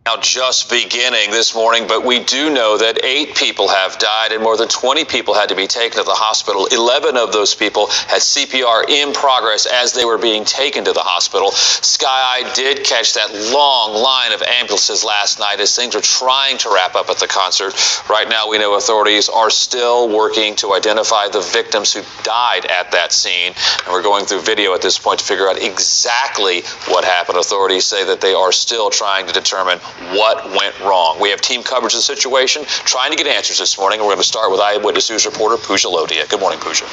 Now just beginning this morning, but we do know that 8 people have died and more than 20 people had to be taken to the hospital. 11 of those people had CPR in progress as they were being taken to the hospital. Sky Eye did catch that long line of ambulances last night as things are trying to wrap up at the concert. Right now, we know authorities are still working to identify the victims who died at that scene. And we're going through video at this point to figure out exactly what happened. Authorities say that they are still trying to determine what went wrong. We have team coverage of the situation, trying to get answers this morning. We're going to start with Eyewitness News reporter Pooja Lodia. Good morning, Pooja.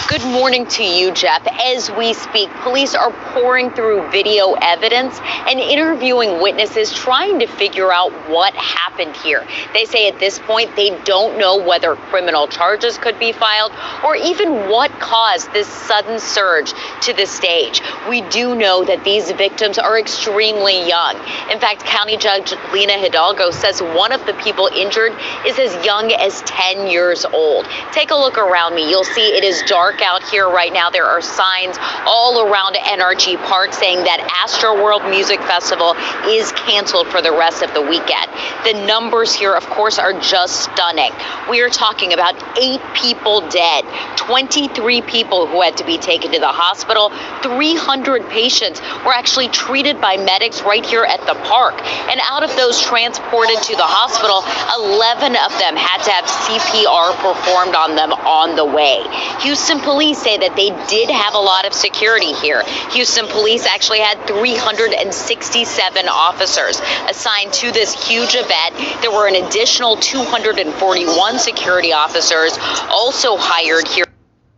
Good morning to you, Jeff. As we speak, police are pouring through video evidence and interviewing witnesses, trying to figure out what happened here. They say at this point they don't know whether criminal charges could be filed or even what caused this sudden surge to the stage. We do know that these victims are extremely young. In fact, County Judge Lena Hidalgo says one of the people injured is as young as 10 years old. Take a look around me. You'll see it is dark out here right now. There are signs all around NRG Park saying that Astroworld Music Festival is canceled for the rest of the weekend. The numbers here, of course, are just stunning. We are talking about 8 people dead, 23 people who had to be taken to the hospital, 300 patients were actually treated by medics right here at the park. And out of those transported to the hospital, 11 of them had to have CPR performed on them on the way. Houston police say that they did have a lot of security here. Houston police actually had 367 officers assigned to this huge event. There were an additional 241 security officers also hired here.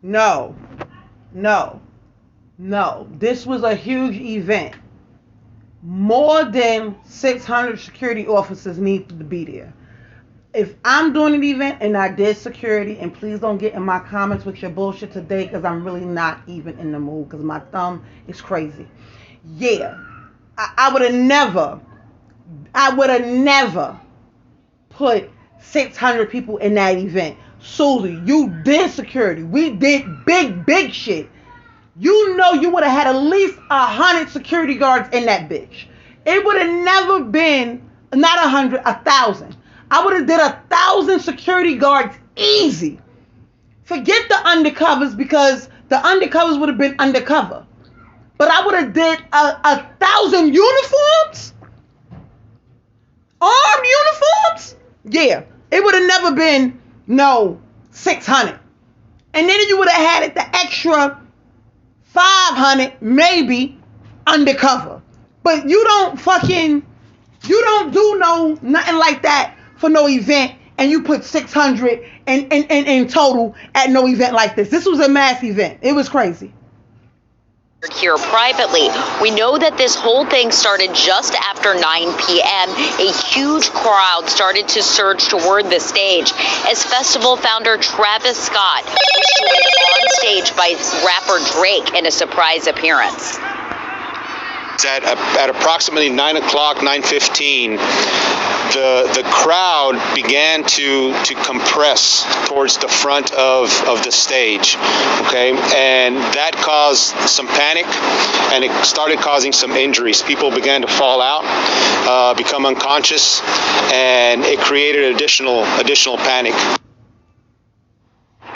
No. This was a huge event. More than 600 security officers needed to be there. If I'm doing an event and I did security, and please don't get in my comments with your bullshit today because I'm really not even in the mood because my thumb is crazy. Yeah, I would have never put 600 people in that event. Susie, you did security. We did big shit. You know you would have had at least 100 security guards in that bitch. It would have never been, not 100, 1,000. I would have did 1,000 security guards easy. Forget the undercovers because the undercovers would have been undercover. But I would have did 1,000 uniforms? Armed uniforms? Yeah. It would have never been, 600. And then you would have had it the extra 500 maybe undercover. But you don't do nothing like that for no event, and you put 600 in total at no event like this. This was a mass event. It was crazy. Here privately, we know that this whole thing started just after 9 p.m. A huge crowd started to surge toward the stage as festival founder Travis Scott was joined on stage by rapper Drake in a surprise appearance. At approximately 9 o'clock, 9:15, the crowd began to compress towards the front of the stage, okay? And that caused some panic, and it started causing some injuries. People began to fall out, become unconscious, and it created additional panic.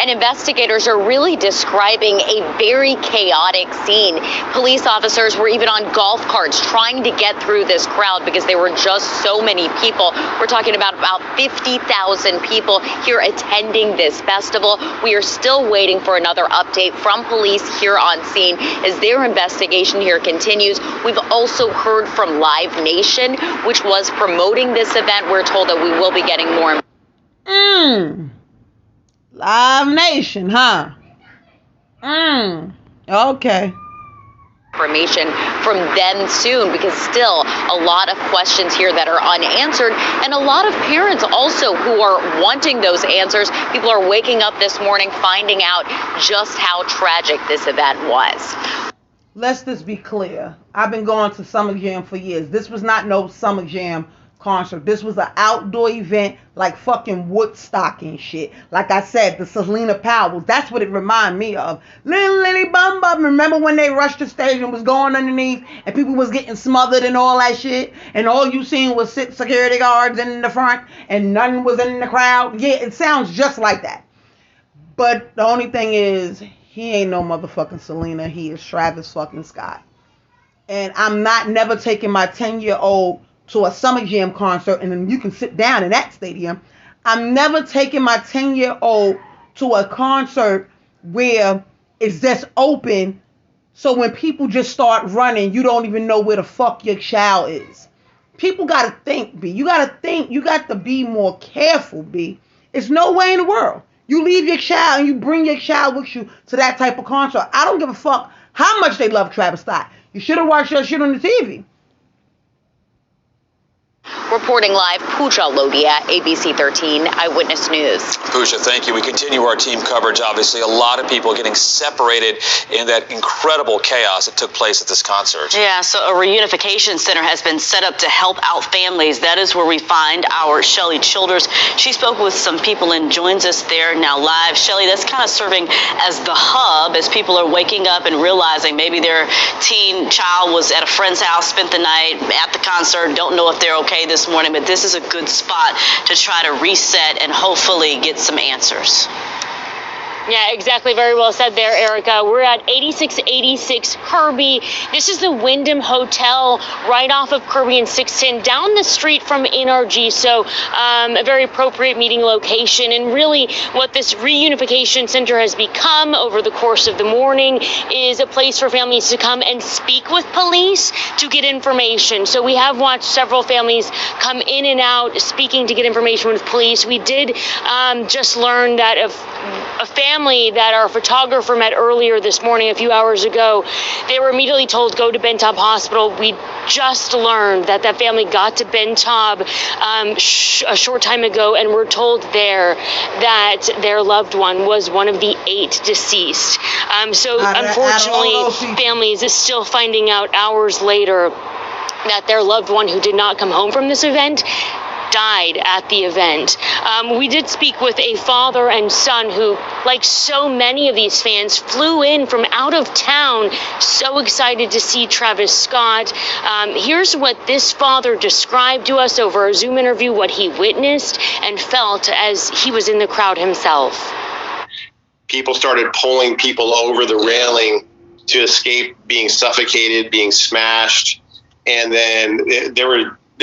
And investigators are really describing a very chaotic scene. Police officers were even on golf carts trying to get through this crowd because there were just so many people. We're talking about 50,000 people here attending this festival. We are still waiting for another update from police here on scene as their investigation here continues. We've also heard from Live Nation, which was promoting this event. We're told that we will be getting more. Live Nation, huh? Okay. Information from them soon, because still a lot of questions here that are unanswered, and a lot of parents also who are wanting those answers. People are waking up this morning finding out just how tragic this event was. Let's just be clear. I've been going to Summer Jam for years. This was not no Summer Jam concert. This was an outdoor event like fucking Woodstock and shit. Like I said, the Selena Powell. That's what it reminded me of. Little Lily Bum Bum. Remember when they rushed the stage and was going underneath and people was getting smothered and all that shit? And all you seen was security guards in the front and none was in the crowd. Yeah, it sounds just like that. But the only thing is, he ain't no motherfucking Selena. He is Travis fucking Scott. And I'm never taking my 10-year-old to a Summer Jam concert and then you can sit down in that stadium. I'm never taking my 10-year-old to a concert where it's just open. So when people just start running, you don't even know where the fuck your child is. People got to think, B. You got to think. You got to be more careful, B. It's no way in the world. You leave your child and you bring your child with you to that type of concert. I don't give a fuck how much they love Travis Scott. You should have watched your shit on the TV. Reporting live, Pooja Lodia, ABC 13 Eyewitness News. Pooja, thank you. We continue our team coverage. Obviously, a lot of people getting separated in that incredible chaos that took place at this concert. Yeah, so a reunification center has been set up to help out families. That is where we find our Shelly Childers. She spoke with some people and joins us there now live. Shelly, that's kind of serving as the hub as people are waking up and realizing maybe their teen child was at a friend's house, spent the night at the concert, don't know if they're okay this morning, but this is a good spot to try to reset and hopefully get some answers. Yeah, exactly. Very well said there, Erica. We're at 8686 Kirby. This is the Wyndham Hotel right off of Kirby and 610 down the street from NRG. So a very appropriate meeting location. And really what this reunification center has become over the course of the morning is a place for families to come and speak with police to get information. So we have watched several families come in and out speaking to get information with police. We did just learn that a family that our photographer met earlier this morning, a few hours ago, they were immediately told go to Ben Taub Hospital. We just learned that that family got to Ben Taub a short time ago, and we're told there that their loved one was one of the 8 deceased. So unfortunately, families is still finding out hours later that their loved one who did not come home from this event died at the event. We did speak with a father and son who, like so many of these fans, flew in from out of town, so excited to see Travis Scott. Here's what this father described to us over a Zoom interview, what he witnessed and felt as he was in the crowd himself. People started pulling people over the railing to escape being suffocated, being smashed, and then there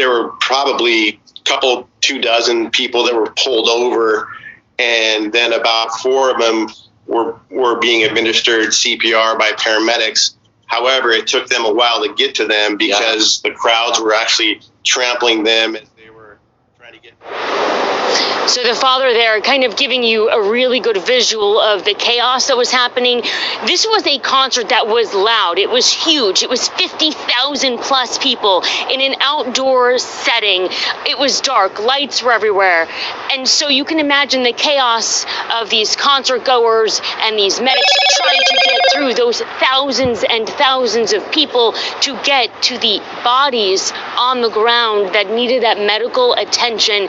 were probably couple 24 people that were pulled over, and then about 4 of them were being administered CPR by paramedics. However, it took them a while to get to them because the crowds were actually trampling them as they were trying to get. So the father there kind of giving you a really good visual of the chaos that was happening. This was a concert that was loud. It was huge. It was 50,000 plus people in an outdoor setting. It was dark. Lights were everywhere. And so you can imagine the chaos of these concert goers and these medics trying to get through those thousands and thousands of people to get to the bodies on the ground that needed that medical attention.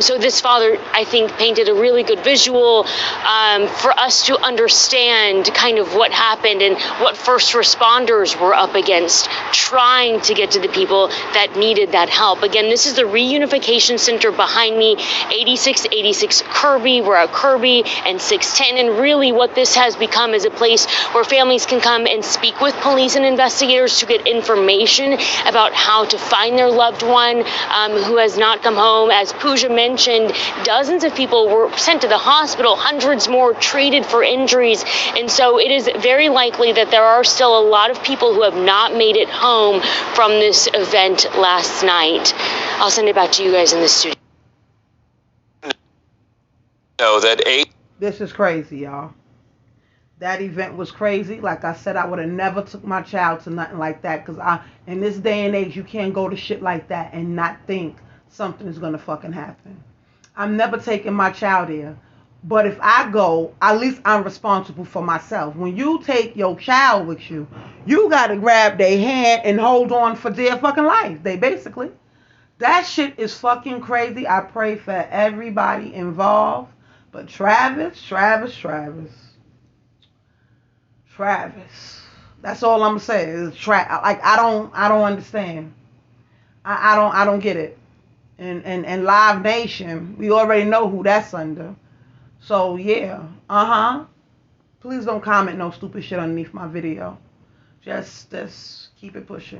So this father, I think, painted a really good visual for us to understand kind of what happened and what first responders were up against, trying to get to the people that needed that help. Again, this is the reunification center behind me, 8686 Kirby. We're at Kirby and 610, and really what this has become is a place where families can come and speak with police and investigators to get information about how to find their loved one who has not come home. As Pooja mentioned, dozens of people were sent to the hospital, hundreds more treated for injuries. And so it is very likely that there are still a lot of people who have not made it home from this event last night. I'll send it back to you guys in the studio. This is crazy, y'all. That event was crazy. Like I said, I would have never took my child to nothing like that, because in this day and age, you can't go to shit like that and not think something is gonna fucking happen. I'm never taking my child there. But if I go, at least I'm responsible for myself. When you take your child with you, you got to grab their hand and hold on for dear fucking life. They basically. That shit is fucking crazy. I pray for everybody involved. But Travis. That's all I'm saying. Is like I don't understand. I don't get it. And Live Nation, we already know who that's under. So yeah. Please don't comment no stupid shit underneath my video. Just keep it pushing.